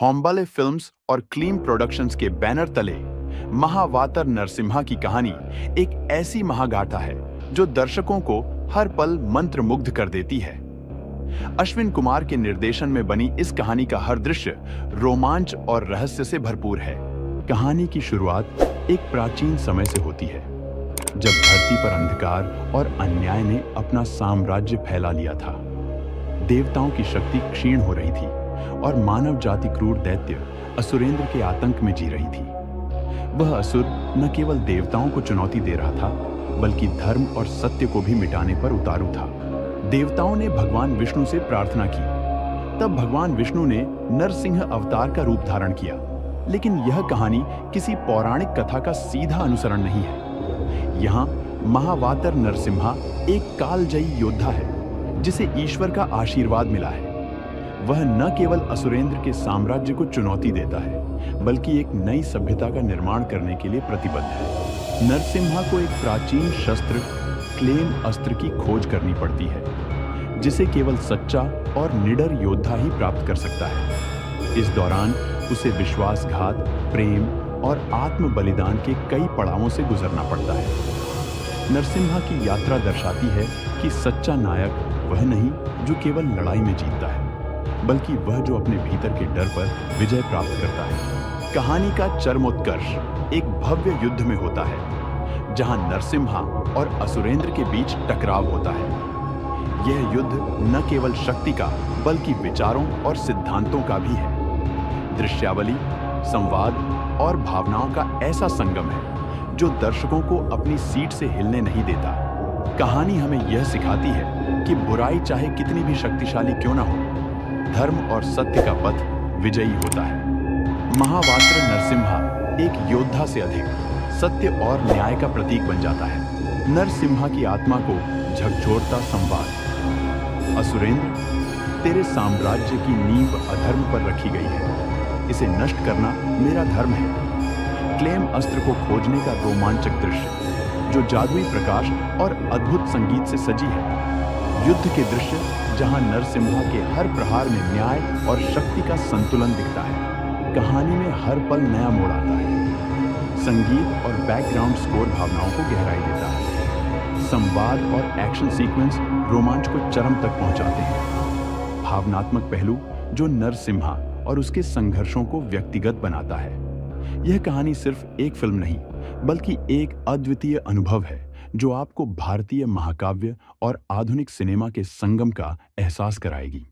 हॉम्बले films और clean productions के banner तले महावातर नरसिम्हा की कहानी एक ऐसी महागाथा है जो दर्शकों को हर पल मंत्रमुग्ध कर देती है। अश्विन कुमार के निर्देशन में बनी इस कहानी का हर दृश्य रोमांच और रहस्य से भरपूर है। कहानी की शुरुआत एक प्राचीन समय से होती है, जब धरती पर अंधकार और अन्याय ने अपना साम्राज्य फैला लिया था। देवताओं की शक्ति क्षीण हो रही थी और मानव जाति क्रूर दैत्य असुरेंद्र के आतंक में जी रही थी। वह असुर न केवल देवताओं को चुनौती दे रहा था, बल्कि धर्म और सत्य को भी मिटाने पर उतारू था। देवताओं ने भगवान विष्णु से प्रार्थना की। तब भगवान विष्णु ने नरसिंह अवतार का रूप धारण किया। लेकिन यह कहानी किसी पौराणिक कथा का सीधा अनुसरण नहीं है। यहाँ महावातर नरसिम्हा एक कालजयी योद्धा है, जिसे ईश्वर का आशीर्वाद मिला है। वह न केवल असुरेंद्र के साम्राज्य को चुनौती देता है, बल्कि एक नई सभ्यता का निर्माण करने के लिए प्रतिबद्ध है। नरसिम्हा को एक प्राचीन शस्त्र क्लेम अस्त्र की खोज करनी पड़ती है, जिसे केवल सच्चा और निडर योद्धा ही प्राप्त कर सकता है। इस दौरान उसे विश्वासघात, प्रेम और आत्म बलिदान के कई पड़ावों से गुजरना पड़ता है। नरसिम्हा की यात्रा दर्शाती है कि सच्चा नायक वह नहीं जो केवल लड़ाई में जीतता है, बल्कि वह जो अपने भीतर के डर पर विजय प्राप्त करता है। कहानी का चरमोत्कर्ष एक भव्य युद्ध में होता है, जहां नरसिम्हा और असुरेंद्र के बीच टकराव होता है। यह युद्ध न केवल शक्ति का, बल्कि विचारों और सिद्धांतों का भी है। दृश्यावली, संवाद और भावनाओं का ऐसा संगम है जो दर्शकों को अपनी सीट से हिलने नहीं देता। कहानी हमें यह सिखाती है कि बुराई चाहे कितनी भी शक्तिशाली क्यों न हो, धर्म और सत्य का पथ विजयी होता है। महावात्र नरसिम्हा एक योद्धा से अधिक सत्य और न्याय का प्रतीक बन जाता है। नरसिम्हा की आत्मा को झकझोरता संवाद। असुरेंद्र, तेरे साम्राज्य की नींव अधर्म पर रखी गई है। इसे नष्ट करना मेरा धर्म है। क्लेम अस्त्र को खोजने का रोमांचक दृश्य, जो जादुई प्रकाश और अद्भुत संगीत से सजी है। युद्ध के दृश्य, जहां नरसिम्हा के हर प्रहार में न्याय और शक्ति का संतुलन दिखता है। कहानी में हर पल नया मोड़ आता है। संगीत और बैकग्राउंड स्कोर भावनाओं को गहराई देता है। संवाद और एक्शन सीक्वेंस रोमांच को चरम तक पहुंचाते हैं। भावनात्मक पहलू जो नरसिम्हा और उसके संघर्षों को व्यक्तिगत बनाता है। यह कहानी सिर्फ एक फिल्म नहीं, बल्कि एक अद्वितीय अनुभव है, जो आपको भारतीय महाकाव्य और आधुनिक सिनेमा के संगम का एहसास कराएगी।